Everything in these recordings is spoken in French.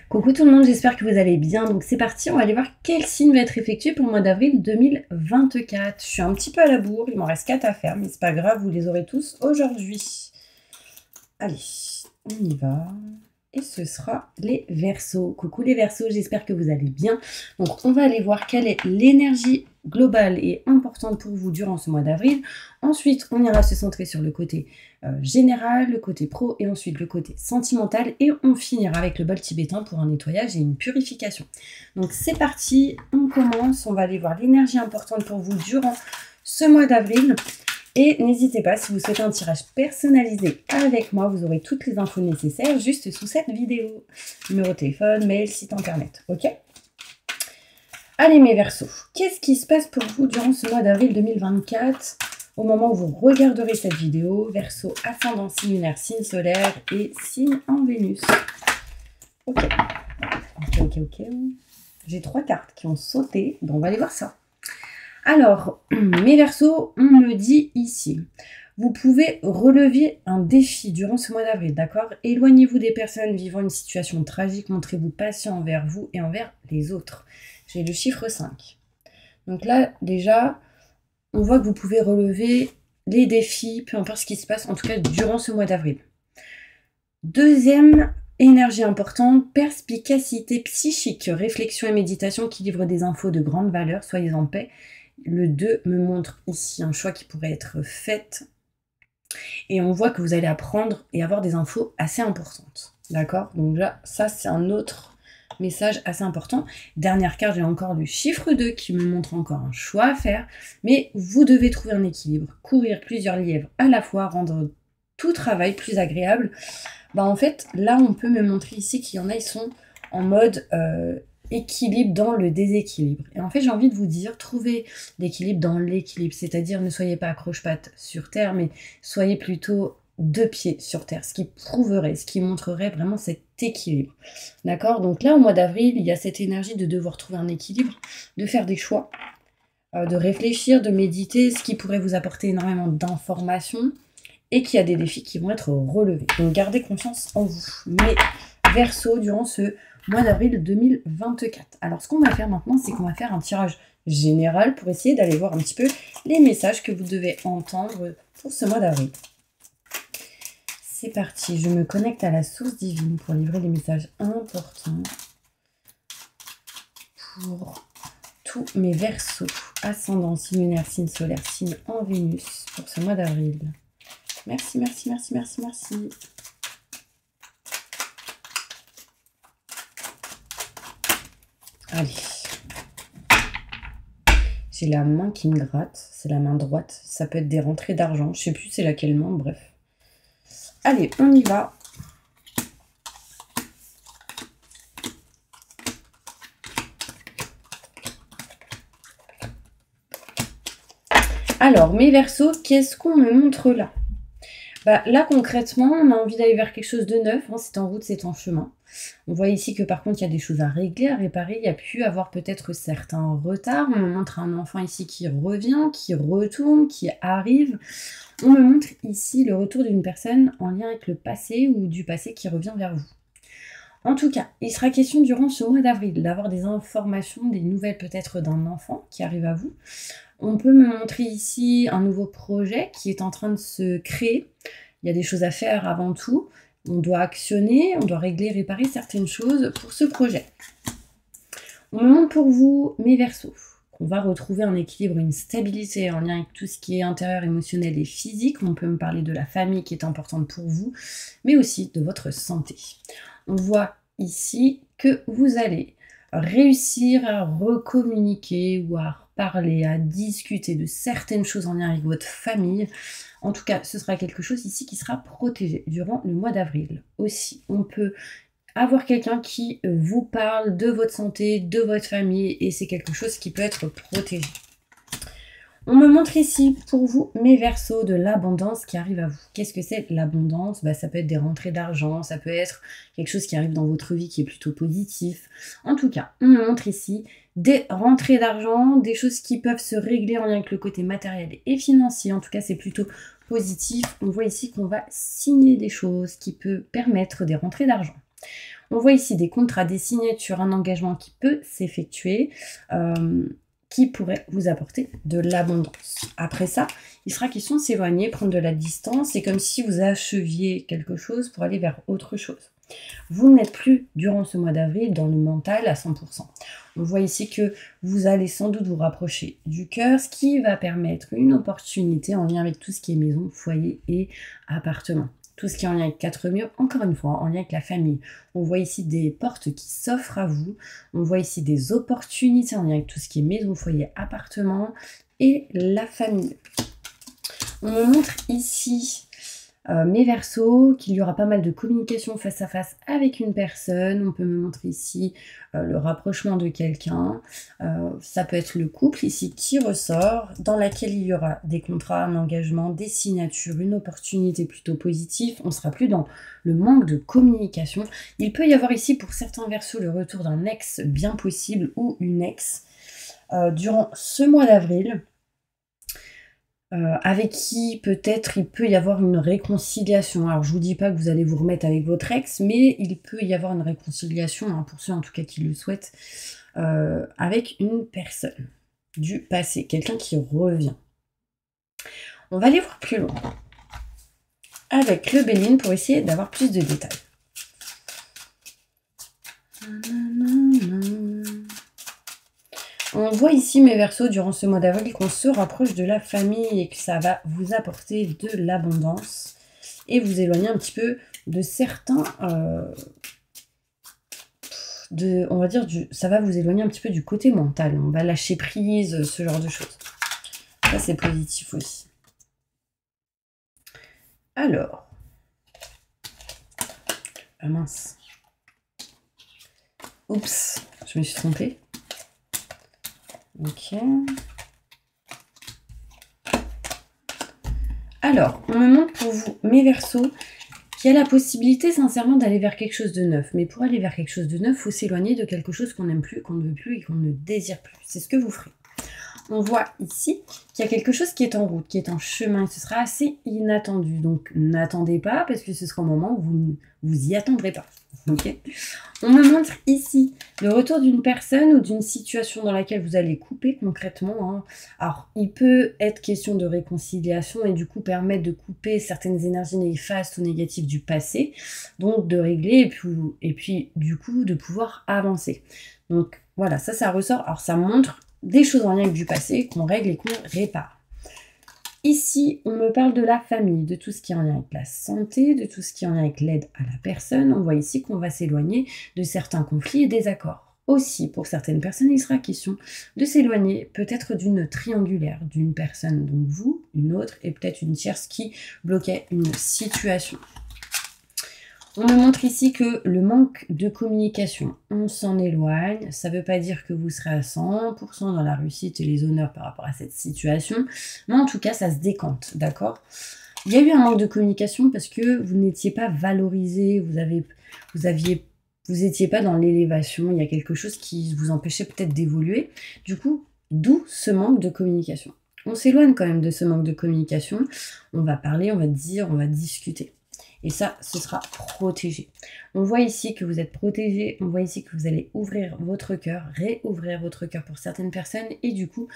Coucou tout le monde, j'espère que vous allez bien. Donc c'est parti, on va aller voir quel signe va être effectué pour le mois d'avril 2024. Je suis un petit peu à la bourre, il m'en reste 4 à faire, mais c'est pas grave, vous les aurez tous aujourd'hui. Allez, on y va. Et ce sera les Verseaux. Coucou les Verseaux, j'espère que vous allez bien. Donc on va aller voir quelle est l'énergie globale et importante pour vous durant ce mois d'avril. Ensuite, on ira se centrer sur le côté général, le côté pro et ensuite le côté sentimental. Et on finira avec le bol tibétain pour un nettoyage et une purification. Donc c'est parti, on commence. On va aller voir l'énergie importante pour vous durant ce mois d'avril. Et n'hésitez pas, si vous souhaitez un tirage personnalisé avec moi, vous aurez toutes les infos nécessaires juste sous cette vidéo. Numéro de téléphone, mail, site internet, ok? Allez mes Verseaux, qu'est-ce qui se passe pour vous durant ce mois d'avril 2024 au moment où vous regarderez cette vidéo? Verseau, ascendant, signe lunaire, signe solaire et signe en Vénus. Ok. J'ai 3 cartes qui ont sauté, donc on va aller voir ça. Alors, mes Verseaux, on me dit ici, vous pouvez relever un défi durant ce mois d'avril, d'accord? Éloignez-vous des personnes vivant une situation tragique, montrez-vous patient envers vous et envers les autres. J'ai le chiffre 5. Donc là, déjà, on voit que vous pouvez relever les défis, peu importe ce qui se passe, en tout cas durant ce mois d'avril. Deuxième énergie importante, perspicacité psychique, réflexion et méditation qui livrent des infos de grande valeur, soyez en paix. Le 2 me montre ici un choix qui pourrait être fait. Et on voit que vous allez apprendre et avoir des infos assez importantes. D'accord? Donc là, ça c'est un autre message assez important. Dernière carte, j'ai encore le chiffre 2 qui me montre encore un choix à faire. Mais vous devez trouver un équilibre. Courir plusieurs lièvres à la fois, rendre tout travail plus agréable. En fait, là on peut me montrer ici qu'il y en a, ils sont en mode... équilibre dans le déséquilibre. Et en fait, j'ai envie de vous dire, trouvez l'équilibre dans l'équilibre. C'est-à-dire, ne soyez pas accroche-pattes sur terre, mais soyez plutôt 2 pieds sur terre. Ce qui prouverait, ce qui montrerait vraiment cet équilibre. D'accord? Donc là, au mois d'avril, il y a cette énergie de devoir trouver un équilibre, de faire des choix, de réfléchir, de méditer, ce qui pourrait vous apporter énormément d'informations et qu'il y a des défis qui vont être relevés. Donc, gardez confiance en vous. Mais Verseau, durant ce mois d'avril 2024. Alors, ce qu'on va faire maintenant, c'est qu'on va faire un tirage général pour essayer d'aller voir un petit peu les messages que vous devez entendre pour ce mois d'avril. C'est parti, je me connecte à la source divine pour livrer les messages importants pour tous mes Verseaux, ascendant, signe lunaire, signe solaire, signe en Vénus pour ce mois d'avril. Merci, merci, merci, merci, merci. Allez, j'ai la main qui me gratte, c'est la main droite, ça peut être des rentrées d'argent, je sais plus c'est laquelle main, bref. Allez, on y va. Alors, mes Verseaux, qu'est-ce qu'on me montre là? Là, concrètement, on a envie d'aller vers quelque chose de neuf, hein, c'est en route, c'est en chemin. On voit ici que par contre, il y a des choses à régler, à réparer, il y a pu avoir peut-être certains retards. On me montre un enfant ici qui revient, qui retourne, qui arrive. On me montre ici le retour d'une personne en lien avec le passé ou du passé qui revient vers vous. En tout cas, il sera question durant ce mois d'avril d'avoir des informations, des nouvelles peut-être d'un enfant qui arrive à vous. On peut me montrer ici un nouveau projet qui est en train de se créer. Il y a des choses à faire avant tout. On doit actionner, on doit régler, réparer certaines choses pour ce projet. On me montre pour vous, mes Verseaux, qu'on va retrouver un équilibre, une stabilité en lien avec tout ce qui est intérieur, émotionnel et physique. On peut me parler de la famille qui est importante pour vous, mais aussi de votre santé. On voit ici que vous allez réussir à recommuniquer ou à parler, à discuter de certaines choses en lien avec votre famille. En tout cas, ce sera quelque chose ici qui sera protégé durant le mois d'avril. Aussi, on peut avoir quelqu'un qui vous parle de votre santé, de votre famille, et c'est quelque chose qui peut être protégé. On me montre ici pour vous, mes Verseaux, de l'abondance qui arrive à vous. Qu'est-ce que c'est l'abondance? Ça peut être des rentrées d'argent, ça peut être quelque chose qui arrive dans votre vie qui est plutôt positif. En tout cas, on me montre ici des rentrées d'argent, des choses qui peuvent se régler en lien avec le côté matériel et financier. En tout cas, c'est plutôt positif. On voit ici qu'on va signer des choses qui peuvent permettre des rentrées d'argent. On voit ici des contrats, des signatures, un engagement qui peut s'effectuer, qui pourrait vous apporter de l'abondance. Après ça, il sera question de s'éloigner, prendre de la distance. C'est comme si vous acheviez quelque chose pour aller vers autre chose. Vous n'êtes plus, durant ce mois d'avril, dans le mental à 100%. On voit ici que vous allez sans doute vous rapprocher du cœur, ce qui va permettre une opportunité en lien avec tout ce qui est maison, foyer et appartement. Tout ce qui est en lien avec 4 murs, encore une fois, en lien avec la famille. On voit ici des portes qui s'offrent à vous. On voit ici des opportunités en lien avec tout ce qui est maison, foyer, appartement et la famille. On me montre ici mes Verseaux, qu'il y aura pas mal de communication face à face avec une personne. On peut me montrer ici le rapprochement de quelqu'un. Ça peut être le couple ici qui ressort, dans laquelle il y aura des contrats, un engagement, des signatures, une opportunité plutôt positive. On ne sera plus dans le manque de communication. Il peut y avoir ici pour certains Verseaux le retour d'un ex bien possible ou une ex durant ce mois d'avril. Avec qui peut-être il peut y avoir une réconciliation. Alors je vous dis pas que vous allez vous remettre avec votre ex, mais il peut y avoir une réconciliation, hein, pour ceux en tout cas qui le souhaitent, avec une personne du passé, quelqu'un qui revient. On va aller voir plus loin avec le Béline pour essayer d'avoir plus de détails. On voit ici, mes Verseaux, durant ce mois d'avril, qu'on se rapproche de la famille et que ça va vous apporter de l'abondance et vous éloigner un petit peu de certains... on va dire, ça va vous éloigner un petit peu du côté mental. On va lâcher prise, ce genre de choses. Ça, c'est positif aussi. Alors... Ah mince. Oups, je me suis trompée. Ok. Alors, on me montre pour vous, mes Verseaux, qu'il y a la possibilité sincèrement d'aller vers quelque chose de neuf. Mais pour aller vers quelque chose de neuf, il faut s'éloigner de quelque chose qu'on n'aime plus, qu'on ne veut plus et qu'on ne désire plus. C'est ce que vous ferez. On voit ici qu'il y a quelque chose qui est en route, qui est en chemin. Et ce sera assez inattendu. Donc, n'attendez pas parce que ce sera un moment où vous vous y attendrez pas. Okay. On me montre ici le retour d'une personne ou d'une situation dans laquelle vous allez couper concrètement. Hein. Alors, il peut être question de réconciliation et du coup permettre de couper certaines énergies néfastes ou négatives du passé, donc de régler et puis du coup de pouvoir avancer. Donc voilà, ça ressort. Alors ça montre des choses en lien avec du passé qu'on règle et qu'on répare. Ici, on me parle de la famille, de tout ce qui est en lien avec la santé, de tout ce qui est en lien avec l'aide à la personne. On voit ici qu'on va s'éloigner de certains conflits et désaccords. Aussi, pour certaines personnes, il sera question de s'éloigner peut-être d'une triangulaire, d'une personne, donc vous, une autre, et peut-être une tierce qui bloquait une situation. On me montre ici que le manque de communication, on s'en éloigne. Ça ne veut pas dire que vous serez à 100% dans la réussite et les honneurs par rapport à cette situation. Mais en tout cas, ça se décante, d'accord? Il y a eu un manque de communication parce que vous n'étiez pas valorisé, vous étiez pas dans l'élévation. Il y a quelque chose qui vous empêchait peut-être d'évoluer. Du coup, d'où ce manque de communication. On s'éloigne quand même de ce manque de communication. On va parler, on va dire, on va discuter. Et ça, ce sera protégé. On voit ici que vous êtes protégé. On voit ici que vous allez ouvrir votre cœur, réouvrir votre cœur pour certaines personnes. Et du coup,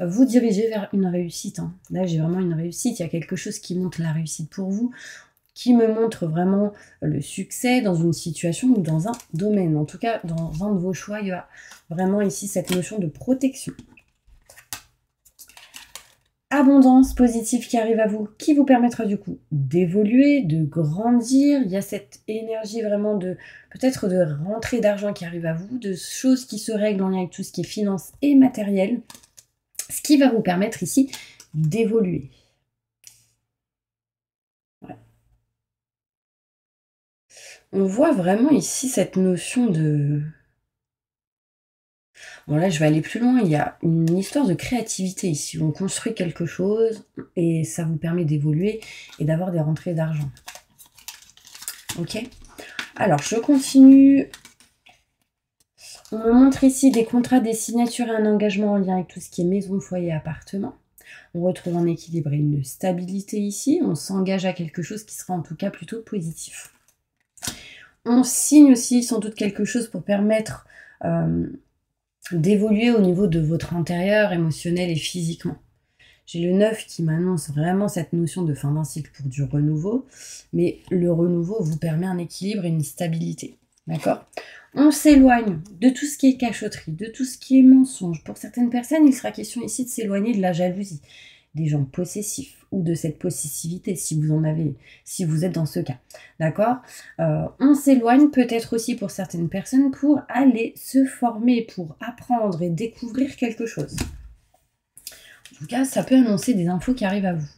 vous diriger vers une réussite. Hein. Là, j'ai vraiment une réussite. Il y a quelque chose qui montre la réussite pour vous, qui me montre vraiment le succès dans une situation ou dans un domaine. En tout cas, dans un de vos choix, il y a vraiment ici cette notion de protection. Abondance positive qui arrive à vous, qui vous permettra du coup d'évoluer, de grandir. Il y a cette énergie vraiment de peut-être de rentrée d'argent qui arrive à vous, de choses qui se règlent en lien avec tout ce qui est finance et matériel, ce qui va vous permettre ici d'évoluer. Ouais. On voit vraiment ici cette notion de... Bon là, je vais aller plus loin. Il y a une histoire de créativité ici. On construit quelque chose et ça vous permet d'évoluer et d'avoir des rentrées d'argent. Ok? Alors, je continue. On me montre ici des contrats, des signatures et un engagement en lien avec tout ce qui est maison, foyer, appartement. On retrouve un équilibre et une stabilité ici. On s'engage à quelque chose qui sera en tout cas plutôt positif. On signe aussi sans doute quelque chose pour permettre d'évoluer au niveau de votre intérieur, émotionnel et physiquement. J'ai le 9 qui m'annonce vraiment cette notion de fin d'un cycle pour du renouveau, mais le renouveau vous permet un équilibre et une stabilité. D'accord? On s'éloigne de tout ce qui est cachotterie, de tout ce qui est mensonge. Pour certaines personnes, il sera question ici de s'éloigner de la jalousie, des gens possessifs ou de cette possessivité si vous en avez, si vous êtes dans ce cas. D'accord? On s'éloigne peut-être aussi pour certaines personnes pour aller se former, pour apprendre et découvrir quelque chose. En tout cas, ça peut annoncer des infos qui arrivent à vous.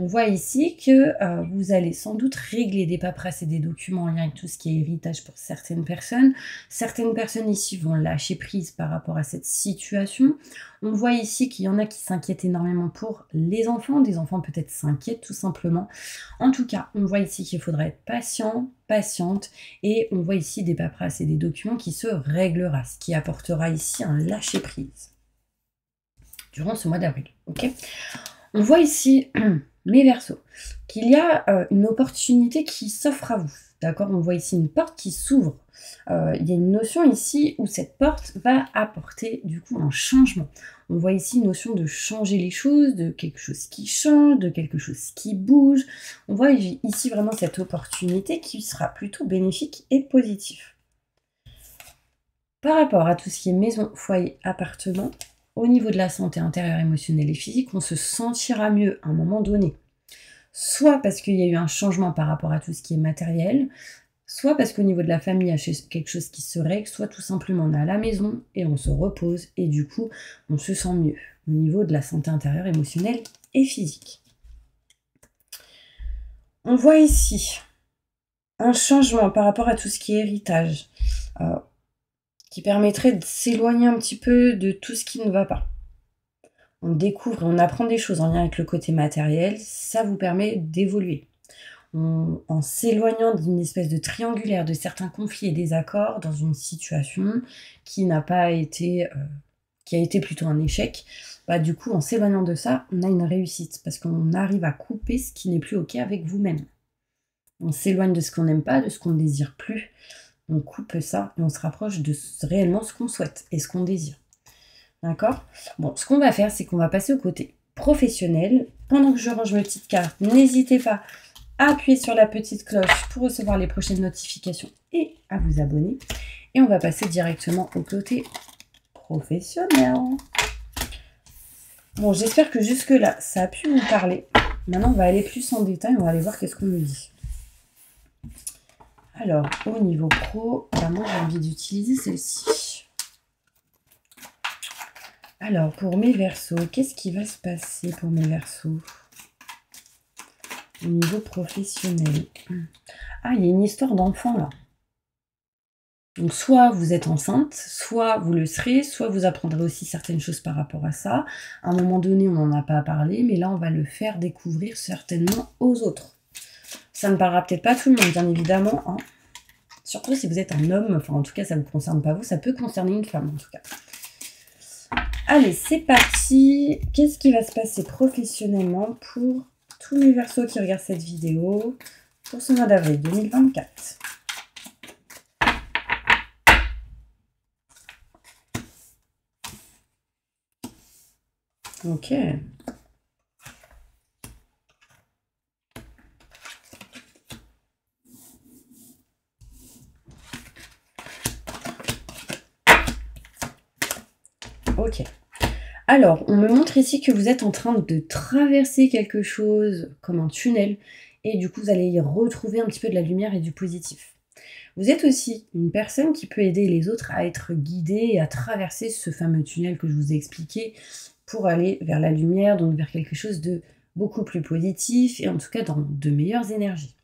On voit ici que vous allez sans doute régler des paperasses et des documents en lien avec tout ce qui est héritage pour certaines personnes. Certaines personnes ici vont lâcher prise par rapport à cette situation. On voit ici qu'il y en a qui s'inquiètent énormément pour les enfants. Des enfants peut-être s'inquiètent tout simplement. En tout cas, on voit ici qu'il faudra être patient, patiente. Et on voit ici des paperasses et des documents qui se réglera, ce qui apportera ici un lâcher prise durant ce mois d'avril. Ok ? On voit ici, mes Verseaux, qu'il y a une opportunité qui s'offre à vous. D'accord? On voit ici une porte qui s'ouvre. Il y a une notion ici où cette porte va apporter du coup un changement. On voit ici une notion de changer les choses, de quelque chose qui change, de quelque chose qui bouge. On voit ici vraiment cette opportunité qui sera plutôt bénéfique et positive. Par rapport à tout ce qui est maison, foyer, appartement, au niveau de la santé intérieure, émotionnelle et physique, on se sentira mieux à un moment donné. Soit parce qu'il y a eu un changement par rapport à tout ce qui est matériel, soit parce qu'au niveau de la famille, il y a quelque chose qui se règle, soit tout simplement on est à la maison et on se repose et du coup, on se sent mieux au niveau de la santé intérieure, émotionnelle et physique. On voit ici un changement par rapport à tout ce qui est héritage, qui permettrait de s'éloigner un petit peu de tout ce qui ne va pas. On découvre et on apprend des choses en lien avec le côté matériel, ça vous permet d'évoluer. En s'éloignant d'une espèce de triangulaire de certains conflits et désaccords dans une situation qui n'a pas été, qui a été plutôt un échec, bah du coup en s'éloignant de ça, on a une réussite parce qu'on arrive à couper ce qui n'est plus ok avec vous-même. On s'éloigne de ce qu'on n'aime pas, de ce qu'on ne désire plus. On coupe ça et on se rapproche de réellement ce qu'on souhaite et ce qu'on désire. D'accord? Bon, ce qu'on va faire, c'est qu'on va passer au côté professionnel. Pendant que je range mes petites cartes, n'hésitez pas à appuyer sur la petite cloche pour recevoir les prochaines notifications et à vous abonner. Et on va passer directement au côté professionnel. Bon, j'espère que jusque-là, ça a pu vous parler. Maintenant, on va aller plus en détail. On va aller voir qu'est-ce qu'on nous dit. Alors, au niveau pro, moi j'ai envie d'utiliser celle-ci. Alors, pour mes Verseaux, qu'est-ce qui va se passer pour mes Verseaux au niveau professionnel? Ah, il y a une histoire d'enfant là. Donc, soit vous êtes enceinte, soit vous le serez, soit vous apprendrez aussi certaines choses par rapport à ça. À un moment donné, on n'en a pas parlé, mais là, on va le faire découvrir certainement aux autres. Ça ne parlera peut-être pas à tout le monde, bien évidemment. Hein. Surtout si vous êtes un homme, enfin en tout cas ça ne vous concerne pas vous, ça peut concerner une femme en tout cas. Allez, c'est parti. Qu'est-ce qui va se passer professionnellement pour tous les Verseaux qui regardent cette vidéo pour ce mois d'avril 2024? Ok. Ok. Alors, on me montre ici que vous êtes en train de traverser quelque chose comme un tunnel et du coup, vous allez y retrouver un petit peu de la lumière et du positif. Vous êtes aussi une personne qui peut aider les autres à être guidés et à traverser ce fameux tunnel que je vous ai expliqué pour aller vers la lumière, donc vers quelque chose de beaucoup plus positif et en tout cas dans de meilleures énergies.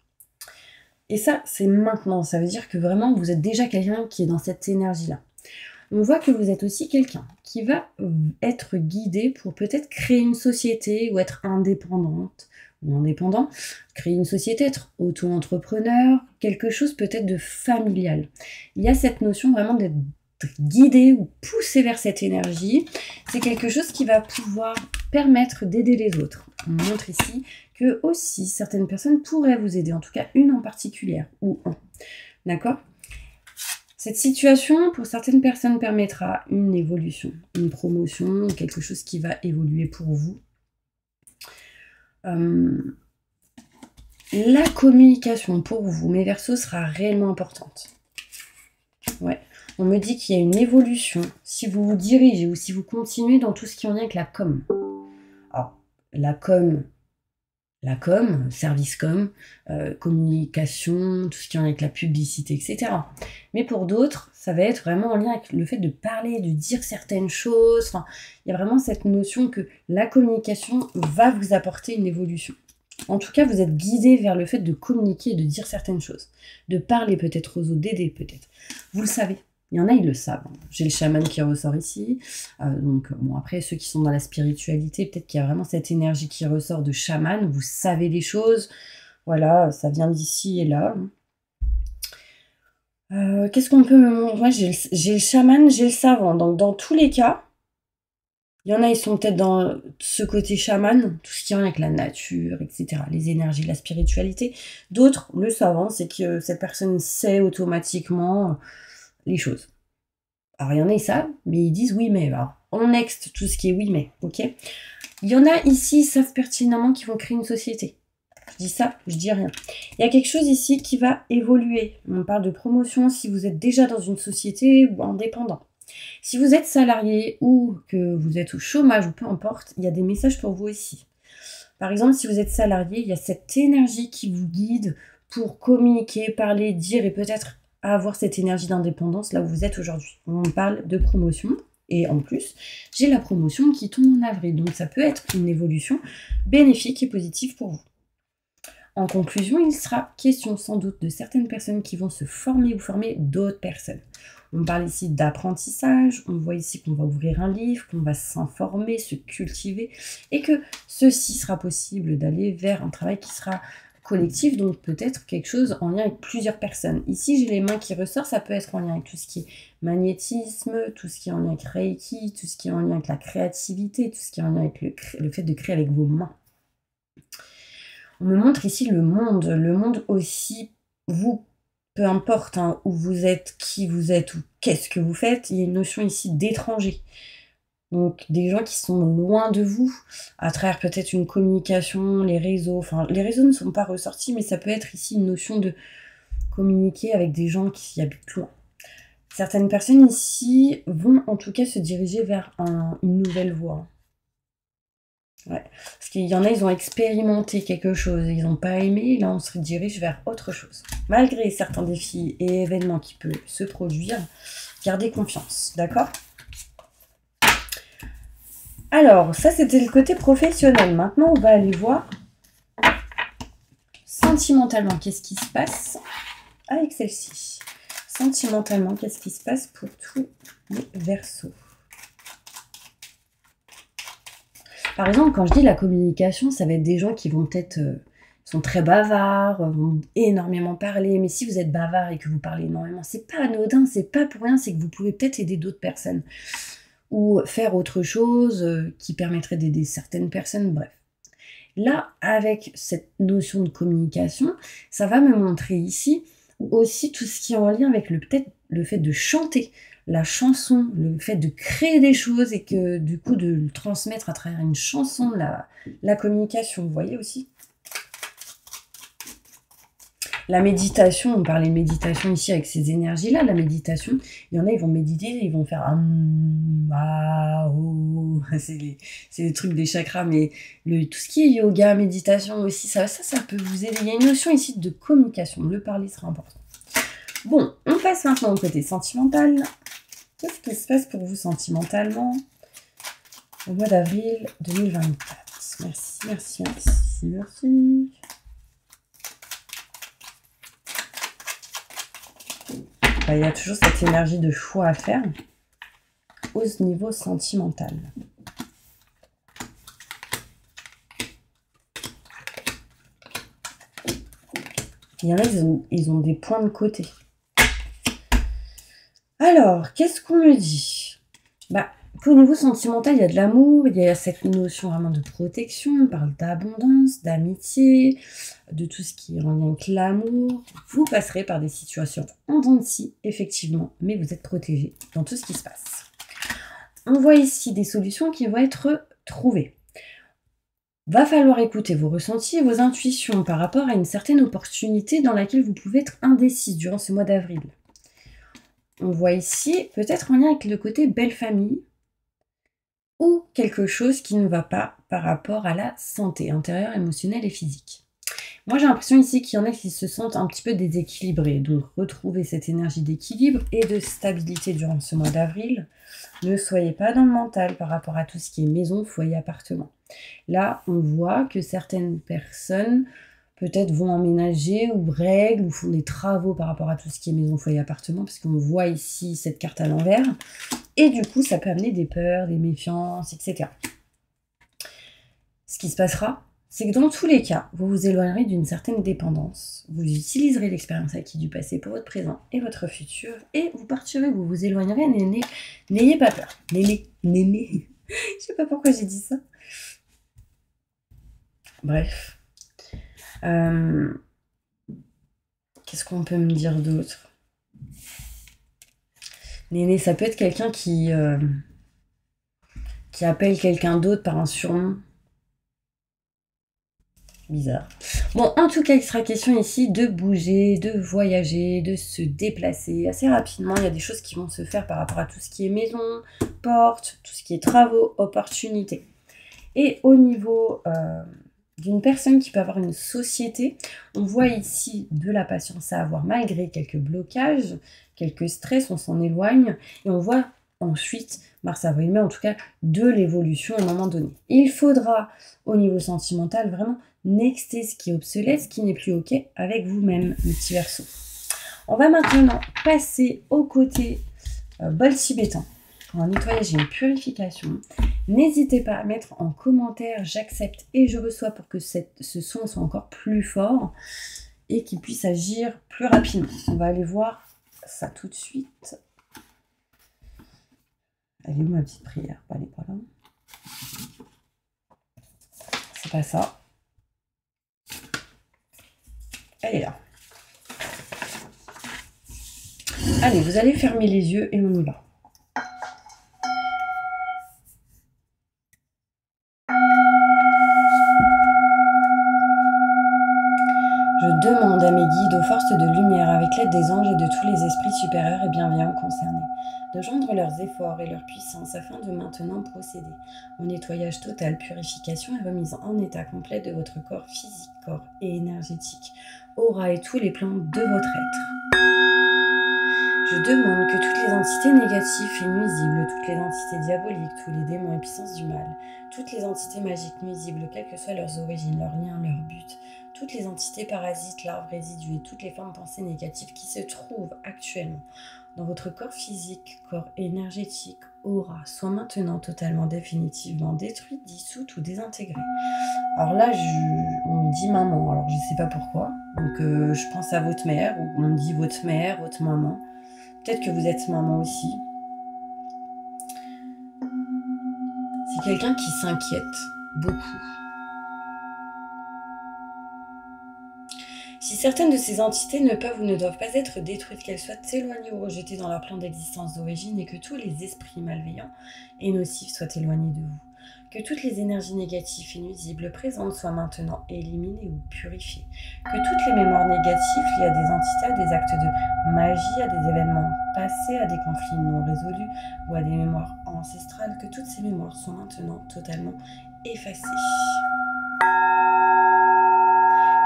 Et ça, c'est maintenant. Ça veut dire que vraiment, vous êtes déjà quelqu'un qui est dans cette énergie-là. On voit que vous êtes aussi quelqu'un qui va être guidé pour peut-être créer une société ou être indépendante ou indépendant, créer une société, être auto-entrepreneur, quelque chose peut-être de familial. Il y a cette notion vraiment d'être guidé ou poussé vers cette énergie. C'est quelque chose qui va pouvoir permettre d'aider les autres. On montre ici que aussi certaines personnes pourraient vous aider, en tout cas une en particulier ou un, D'accord? Cette situation, pour certaines personnes, permettra une évolution, une promotion, quelque chose qui va évoluer pour vous. La communication pour vous, mes Verseaux, sera réellement importante. Ouais. On me dit qu'il y a une évolution si vous vous dirigez ou si vous continuez dans tout ce qui en est avec la com. Alors, la com, service com, communication, tout ce qui en est avec la publicité, etc. Mais pour d'autres, ça va être vraiment en lien avec le fait de parler, de dire certaines choses. Enfin, il y a vraiment cette notion que la communication va vous apporter une évolution. En tout cas, vous êtes guidé vers le fait de communiquer et de dire certaines choses. De parler peut-être aux autres, d'aider peut-être. Vous le savez. Il y en a, ils le savent. J'ai le chaman qui ressort ici. Donc, bon, après, ceux qui sont dans la spiritualité, peut-être qu'il y a vraiment cette énergie qui ressort de chaman. Vous savez les choses. Voilà, ça vient d'ici et là. Qu'est-ce qu'on peut me montrer? Moi, j'ai le chaman, j'ai le savant. Donc, dans tous les cas, il y en a, ils sont peut-être dans ce côté chaman, tout ce qui est avec la nature, etc., les énergies, la spiritualité. D'autres, le savant, c'est que cette personne sait automatiquement les choses. Alors, il y en a, ils savent, mais ils disent oui, mais. Alors, on next tout ce qui est oui, mais, ok? Il y en a ici, ils savent pertinemment qu'ils vont créer une société. Je dis ça, je dis rien. Il y a quelque chose ici qui va évoluer. On parle de promotion si vous êtes déjà dans une société ou indépendant. Si vous êtes salarié ou que vous êtes au chômage ou peu importe, il y a des messages pour vous aussi. Par exemple, si vous êtes salarié, il y a cette énergie qui vous guide pour communiquer, parler, dire et peut-être avoir cette énergie d'indépendance là où vous êtes aujourd'hui. On parle de promotion et en plus, j'ai la promotion qui tombe en avril. Donc ça peut être une évolution bénéfique et positive pour vous. En conclusion, il sera question sans doute de certaines personnes qui vont se former ou former d'autres personnes. On parle ici d'apprentissage, on voit ici qu'on va ouvrir un livre, qu'on va s'informer, se cultiver, et que ceci sera possible d'aller vers un travail qui sera collectif, donc peut-être quelque chose en lien avec plusieurs personnes. Ici, j'ai les mains qui ressortent, ça peut être en lien avec tout ce qui est magnétisme, tout ce qui est en lien avec Reiki, tout ce qui est en lien avec la créativité, tout ce qui est en lien avec le fait de créer avec vos mains. On me montre ici le monde aussi, vous, peu importe hein, où vous êtes, qui vous êtes ou qu'est-ce que vous faites, il y a une notion ici d'étranger. Donc des gens qui sont loin de vous, à travers peut-être une communication, les réseaux. Enfin, les réseaux ne sont pas ressortis, mais ça peut être ici une notion de communiquer avec des gens qui habitent loin. Certaines personnes ici vont en tout cas se diriger vers une nouvelle voie. Ouais. Parce qu'il y en a, ils ont expérimenté quelque chose, ils n'ont pas aimé, là on se dirige vers autre chose. Malgré certains défis et événements qui peuvent se produire, gardez confiance, d'accord? Alors, ça c'était le côté professionnel. Maintenant, on va aller voir sentimentalement, qu'est-ce qui se passe avec celle-ci. Sentimentalement, qu'est-ce qui se passe pour tous les Verseaux? Par exemple, quand je dis la communication, ça va être des gens qui vont peut-être sont très bavards, vont énormément parler. Mais si vous êtes bavard et que vous parlez énormément, c'est pas anodin, c'est pas pour rien, c'est que vous pouvez peut-être aider d'autres personnes ou faire autre chose qui permettrait d'aider certaines personnes. Bref. Là, avec cette notion de communication, ça va me montrer ici aussi tout ce qui est en lien avec peut-être le fait de chanter. La chanson, le fait de créer des choses et que du coup de le transmettre à travers une chanson, la communication, vous voyez aussi. La méditation, on parlait de méditation ici avec ces énergies-là, la méditation, il y en a, ils vont méditer, ils vont faire c'est les trucs des chakras, mais tout ce qui est yoga, méditation aussi, ça peut vous aider. Il y a une notion ici de communication, le parler sera important. Bon, on passe maintenant au côté sentimental. Qu'est-ce qui se passe pour vous sentimentalement au mois d'avril 2024? Merci. Il y a toujours cette énergie de choix à faire au niveau sentimental. Il y en a, ils ont des points de côté. Alors, qu'est-ce qu'on me dit? qu'au niveau sentimental, il y a de l'amour, il y a cette notion vraiment de protection, on parle d'abondance, d'amitié, de tout ce qui est en lien avec l'amour. Vous passerez par des situations en dents de scie, effectivement, mais vous êtes protégé dans tout ce qui se passe. On voit ici des solutions qui vont être trouvées. Va falloir écouter vos ressentis et vos intuitions par rapport à une certaine opportunité dans laquelle vous pouvez être indécis durant ce mois d'avril. On voit ici peut-être en lien avec le côté belle famille, ou quelque chose qui ne va pas par rapport à la santé intérieure, émotionnelle et physique. Moi, j'ai l'impression ici qu'il y en a qui se sentent un petit peu déséquilibrés. Donc, retrouvez cette énergie d'équilibre et de stabilité durant ce mois d'avril. Ne soyez pas dans le mental par rapport à tout ce qui est maison, foyer, appartement. Là, on voit que certaines personnes peut-être vont emménager ou règlent ou font des travaux par rapport à tout ce qui est maison, foyer, appartement, parce qu'on voit ici cette carte à l'envers. Et du coup, ça peut amener des peurs, des méfiances, etc. Ce qui se passera, c'est que dans tous les cas, vous vous éloignerez d'une certaine dépendance. Vous utiliserez l'expérience acquise du passé pour votre présent et votre futur. Et vous partirez, vous vous éloignerez. N'ayez pas peur. Néné. Je sais pas pourquoi j'ai dit ça. Bref. Qu'est-ce qu'on peut me dire d'autre? Néné, ça peut être quelqu'un qui appelle quelqu'un d'autre par un surnom. Bizarre. Bon, en tout cas, il sera question ici de bouger, de voyager, de se déplacer assez rapidement. Il y a des choses qui vont se faire par rapport à tout ce qui est maison, porte, tout ce qui est travaux, opportunités. Et au niveau d'une personne qui peut avoir une société, on voit ici de la patience à avoir malgré quelques blocages, quelques stress, on s'en éloigne. Et on voit ensuite, mars, avril, mai, en tout cas, de l'évolution à un moment donné. Il faudra, au niveau sentimental, vraiment nexter ce qui est obsolète, ce qui n'est plus OK avec vous-même, le petit Verseau. On va maintenant passer au côté bol tibétain. Pour un nettoyage et une purification. N'hésitez pas à mettre en commentaire « J'accepte et je reçois » pour que ce son soit encore plus fort et qu'il puisse agir plus rapidement. On va aller voir ça tout de suite. Elle est où ma petite prière? Elle n'est pas là. C'est pas ça. Elle est là. Allez, vous allez fermer les yeux et on y va. Je demande à mes guides, aux forces de lumière, avec l'aide des anges et de tous les esprits supérieurs et bienveillants concernés, de joindre leurs efforts et leur puissance afin de maintenant procéder au nettoyage total, purification et remise en état complet de votre corps physique, corps et énergétique, aura et tous les plans de votre être. Je demande que toutes les entités négatives et nuisibles, toutes les entités diaboliques, tous les démons et puissances du mal, toutes les entités magiques nuisibles, quelles que soient leurs origines, leurs liens, leurs buts, toutes les entités parasites, larves, résidus et toutes les formes pensées négatives qui se trouvent actuellement dans votre corps physique, corps énergétique, aura, soit maintenant totalement définitivement détruite, dissoute ou désintégrée. Alors là, on me dit maman, alors je ne sais pas pourquoi. Donc je pense à votre mère, ou on me dit votre mère, votre maman. Peut-être que vous êtes maman aussi. C'est quelqu'un qui s'inquiète beaucoup. Si certaines de ces entités ne peuvent ou ne doivent pas être détruites, qu'elles soient éloignées ou rejetées dans leur plan d'existence d'origine et que tous les esprits malveillants et nocifs soient éloignés de vous. Que toutes les énergies négatives et nuisibles présentes soient maintenant éliminées ou purifiées. Que toutes les mémoires négatives liées à des entités, à des actes de magie, à des événements passés, à des conflits non résolus ou à des mémoires ancestrales, que toutes ces mémoires soient maintenant totalement effacées.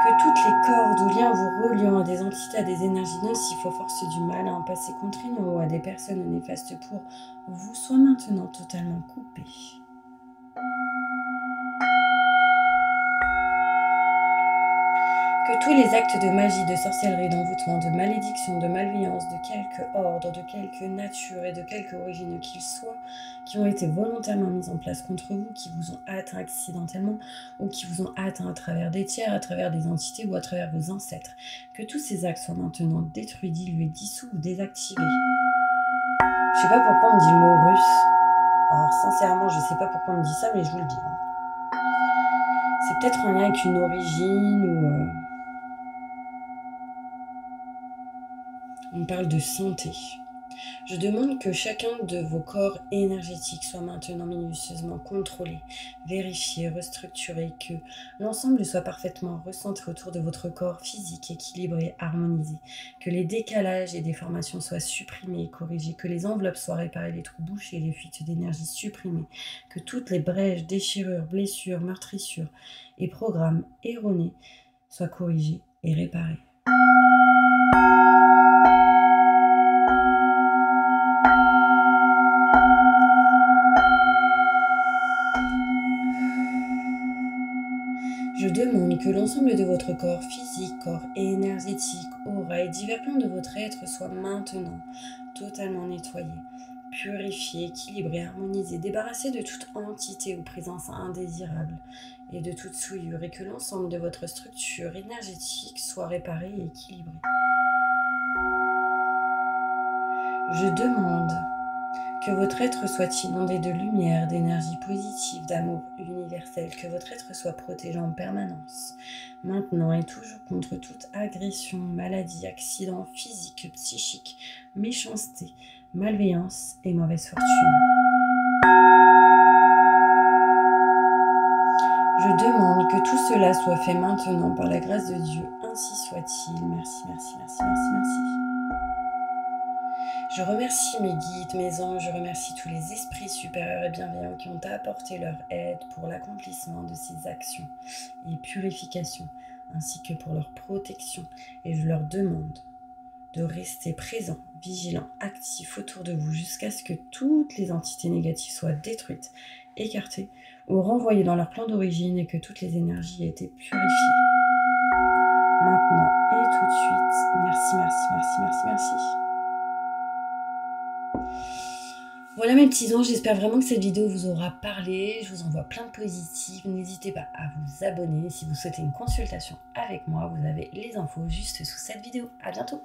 Que toutes les cordes ou liens vous reliant à des entités, à des énergies nocives, aux forces du mal, à un passé contraignant ou à des personnes néfastes pour vous soient maintenant totalement coupés. Que tous les actes de magie, de sorcellerie, d'envoûtement, de malédiction, de malveillance, de quelque ordre, de quelque nature et de quelque origine qu'ils soient, qui ont été volontairement mis en place contre vous, qui vous ont atteint accidentellement ou qui vous ont atteint à travers des tiers, à travers des entités ou à travers vos ancêtres, que tous ces actes soient maintenant détruits, dilués, dissous ou désactivés. Je sais pas pourquoi on dit le mot russe. Alors sincèrement, je ne sais pas pourquoi on me dit ça, mais je vous le dis. Hein. C'est peut-être en lien avec une origine ou... On parle de santé. Je demande que chacun de vos corps énergétiques soit maintenant minutieusement contrôlé, vérifié, restructuré, que l'ensemble soit parfaitement recentré autour de votre corps physique, équilibré, harmonisé, que les décalages et déformations soient supprimés et corrigés, que les enveloppes soient réparées, les trous bouchés, les fuites d'énergie supprimées, que toutes les brèches, déchirures, blessures, meurtrissures et programmes erronés soient corrigés et réparés. Je demande que l'ensemble de votre corps physique, corps énergétique, aura et divers plans de votre être soient maintenant totalement nettoyés, purifiés, équilibrés, harmonisés, débarrassés de toute entité ou présence indésirable et de toute souillure, et que l'ensemble de votre structure énergétique soit réparé et équilibré. Je demande que votre être soit inondé de lumière, d'énergie positive, d'amour universel, que votre être soit protégé en permanence, maintenant et toujours contre toute agression, maladie, accident physique, psychique, méchanceté, malveillance et mauvaise fortune. Je demande que tout cela soit fait maintenant par la grâce de Dieu, ainsi soit-il. Merci, merci, merci, merci, merci. Je remercie mes guides, mes anges, je remercie tous les esprits supérieurs et bienveillants qui ont apporté leur aide pour l'accomplissement de ces actions et purifications, ainsi que pour leur protection. Et je leur demande de rester présents, vigilants, actifs autour de vous jusqu'à ce que toutes les entités négatives soient détruites, écartées ou renvoyées dans leur plan d'origine et que toutes les énergies aient été purifiées. Maintenant et tout de suite. Merci, merci, merci, merci, merci. Voilà mes petits anges, j'espère vraiment que cette vidéo vous aura parlé. Je vous envoie plein de positifs. N'hésitez pas à vous abonner. Si vous souhaitez une consultation avec moi, vous avez les infos juste sous cette vidéo. À bientôt.